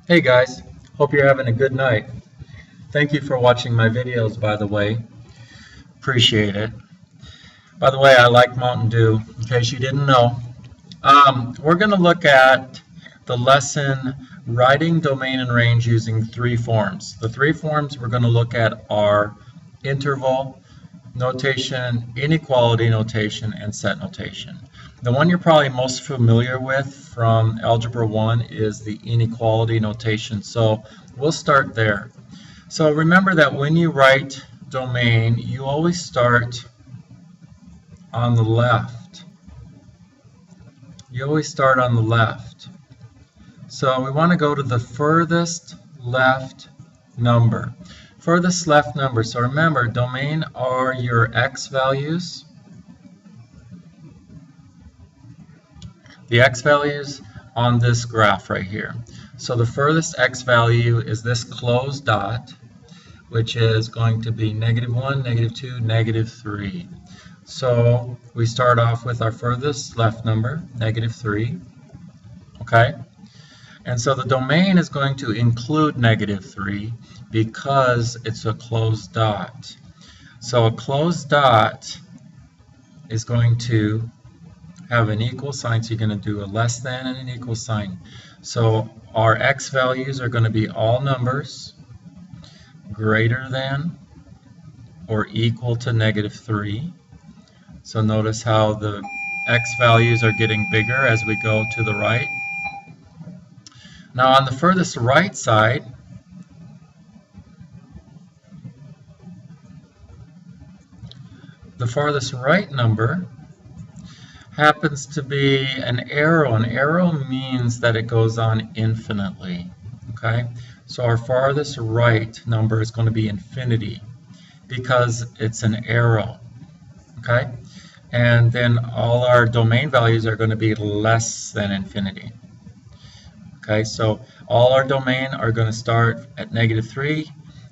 Hey guys, hope you're having a good night. Thank you for watching my videos, by the way. Appreciate it. By the way, I like Mountain Dew, in case you didn't know. We're going to look at the lesson Writing Domain and Range using three forms. The three forms we're going to look at are interval notation, inequality notation, and set notation. The one you're probably most familiar with from Algebra 1 is the inequality notation, so we'll start there. So remember that when you write domain, you always start on the left. You always start on the left. So we want to go to the furthest left number. Furthest left number. So remember, domain are your x values. The x values on this graph right here. So the furthest x value is this closed dot, which is going to be -1, -2, -3. So we start off with our furthest left number, -3. Okay? And so the domain is going to include -3 because it's a closed dot. So a closed dot is going to have an equal sign, so you're going to do a less than and an equal sign. So our x values are going to be all numbers greater than or equal to -3. So notice how the x values are getting bigger as we go to the right. Now on the furthest right side, the farthest right number happens to be an arrow. An arrow means that it goes on infinitely. Okay, so our farthest right number is going to be infinity because it's an arrow. Okay, and then all our domain values are going to be less than infinity. Okay, so all our domain are going to start at -3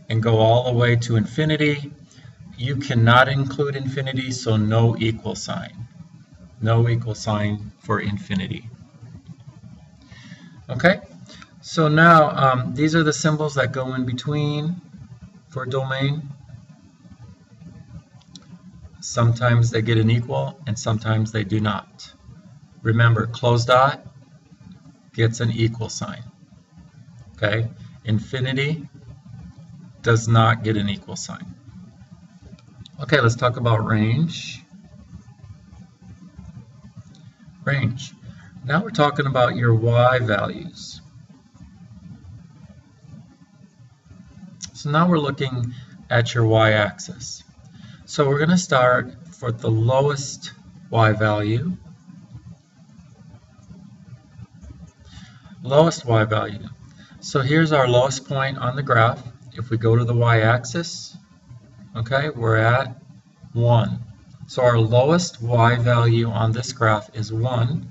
and go all the way to infinity. You cannot include infinity, so no equal sign. No equal sign for infinity. Okay, so now these are the symbols that go in between for domain. Sometimes they get an equal and sometimes they do not. Remember, closed dot gets an equal sign. Okay, infinity does not get an equal sign. Okay, let's talk about range. Range. Now we're talking about your y values. So now we're looking at your y-axis. So we're going to start for the lowest y value. Lowest y value. So here's our lowest point on the graph. If we go to the y-axis, okay, we're at 1. So our lowest y value on this graph is 1.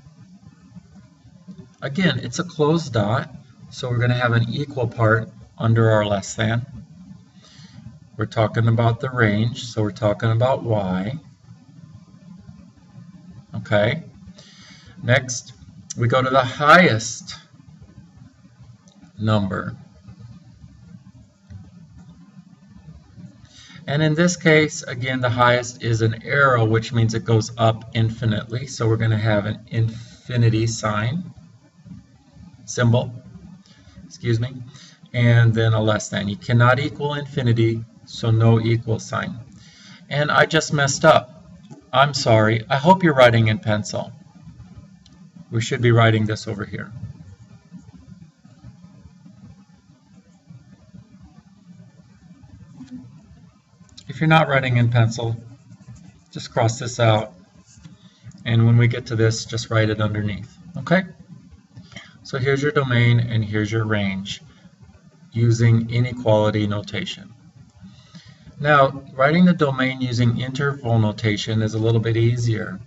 Again, it's a closed dot, so we're going to have an equal part under our less than. We're talking about the range, so we're talking about y. Okay. Next, we go to the highest number. And in this case, again, the highest is an arrow, which means it goes up infinitely. So we're going to have an infinity symbol, excuse me, and then a less than. You cannot equal infinity, so no equal sign. And I just messed up. I'm sorry. I hope you're writing in pencil. We should be writing this over here. If you're not writing in pencil, just cross this out, and when we get to this, just write it underneath. Okay? So here's your domain and here's your range using inequality notation. Now, writing the domain using interval notation is a little bit easier.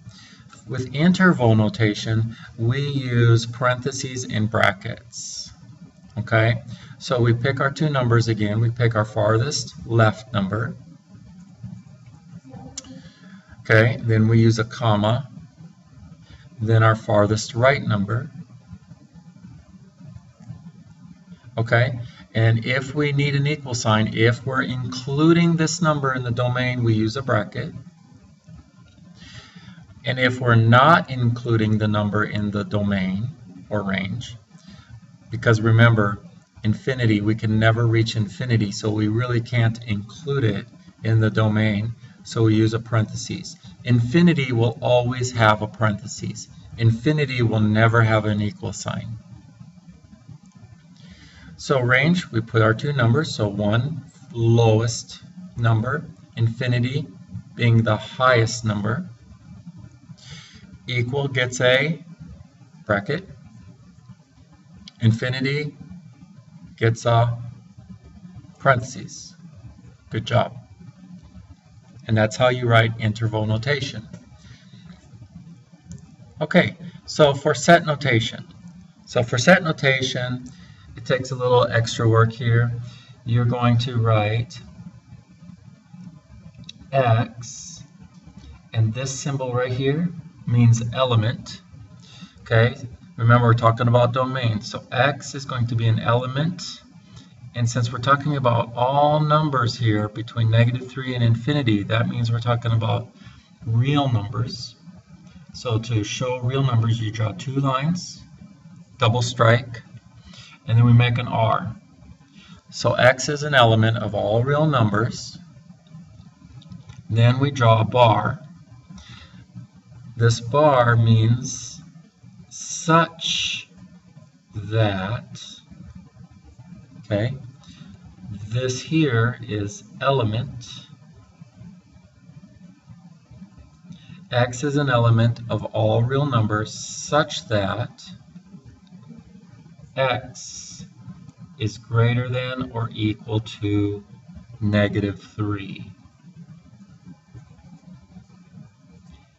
With interval notation, we use parentheses and brackets. Okay? So we pick our two numbers again. We pick our farthest left number. Okay, then we use a comma, then our farthest right number, Okay, and if we need an equal sign, if we're including this number in the domain, we use a bracket. And if we're not including the number in the domain or range, because remember, infinity, we can never reach infinity, so we really can't include it in the domain, so we use a parentheses. Infinity will always have a parentheses. Infinity will never have an equal sign. So range, we put our two numbers, so 1 lowest number, infinity being the highest number, equal gets a bracket, infinity gets a parentheses. Good job. And that's how you write interval notation. Okay, so for set notation. It takes a little extra work here. You're going to write X, and this symbol right here means element. Okay, remember we're talking about domains, so X is going to be an element, and since we're talking about all numbers here between -3 and infinity, that means we're talking about real numbers. So to show real numbers, you draw two lines, double strike, and then we make an R. So X is an element of all real numbers. Then we draw a bar. This bar means such that, okay, this here is element. X is an element of all real numbers such that X is greater than or equal to -3.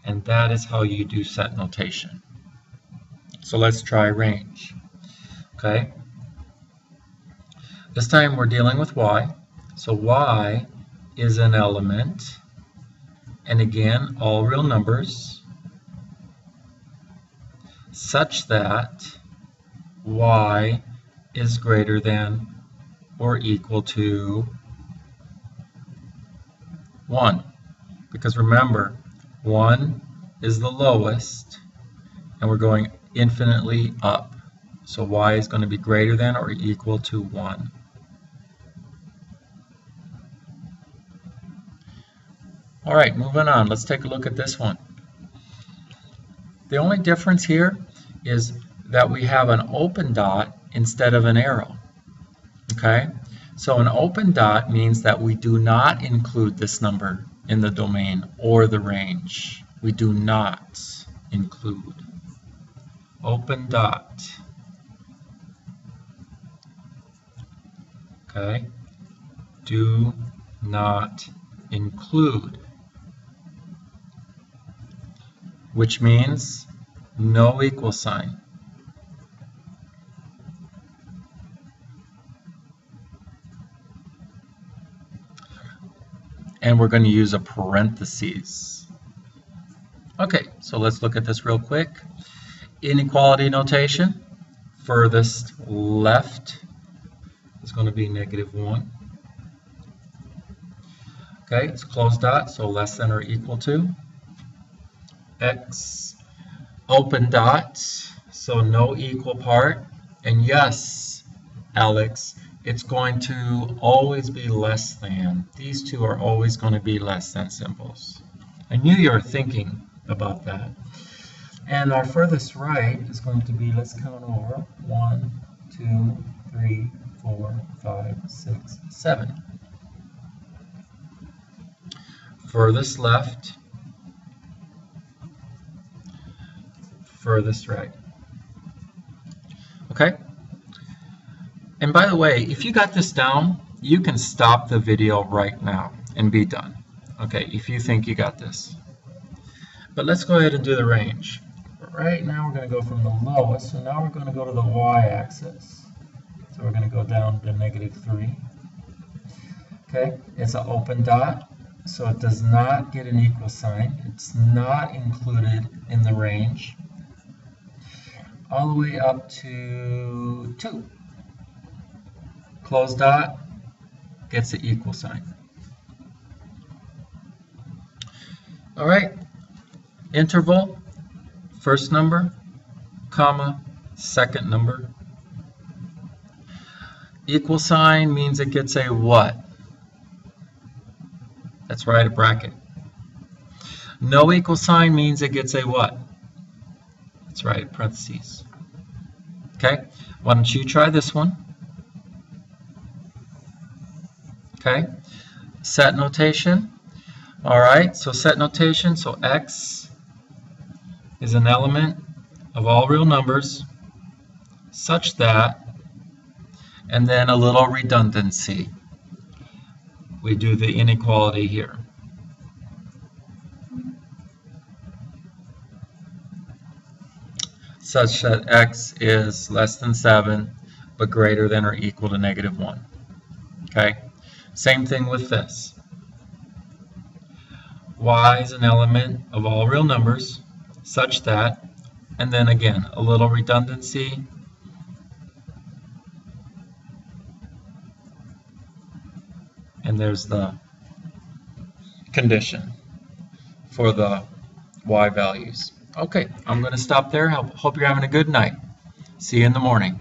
And that is how you do set notation. So let's try range. Okay. This time we're dealing with Y. So Y is an element, and again, all real numbers, such that Y is greater than or equal to 1. Because remember, 1 is the lowest, and we're going infinitely up. So Y is going to be greater than or equal to 1. All right, moving on. Let's take a look at this one. The only difference here is that we have an open dot instead of an arrow. Okay? So an open dot means that we do not include this number in the domain or the range. We do not include. Open dot. Okay? Do not include. Which means no equal sign. And we're going to use a parentheses. Okay, so let's look at this real quick. Inequality notation, furthest left is going to be -1. Okay, it's closed dot, so less than or equal to. X, open dot, so no equal part. And yes, Alex, it's going to always be less than. These two are always going to be less than symbols. I knew you were thinking about that. And our furthest right is going to be, let's count over, 1, 2, 3, 4, 5, 6, 7. Furthest left, furthest right. Okay? And by the way, if you got this down, you can stop the video right now and be done. Okay, if you think you got this. But let's go ahead and do the range. Right now we're going to go from the lowest, so now we're going to go to the y-axis. So we're going to go down to -3. Okay, it's an open dot, so it does not get an equal sign. It's not included in the range. All the way up to 2. close dot, gets the equal sign. All right, interval, first number, comma, second number. Equal sign means it gets a what? That's right, a bracket. No equal sign means it gets a what? That's right, parentheses. Okay, why don't you try this one? Okay, set notation. All right, so set notation, so x is an element of all real numbers such that, and then a little redundancy. We do the inequality here. Such that x is less than 7, but greater than or equal to -1. Okay, same thing with this. Y is an element of all real numbers such that, and then again, a little redundancy. And there's the condition for the Y values. Okay, I'm going to stop there. I hope you're having a good night. See you in the morning.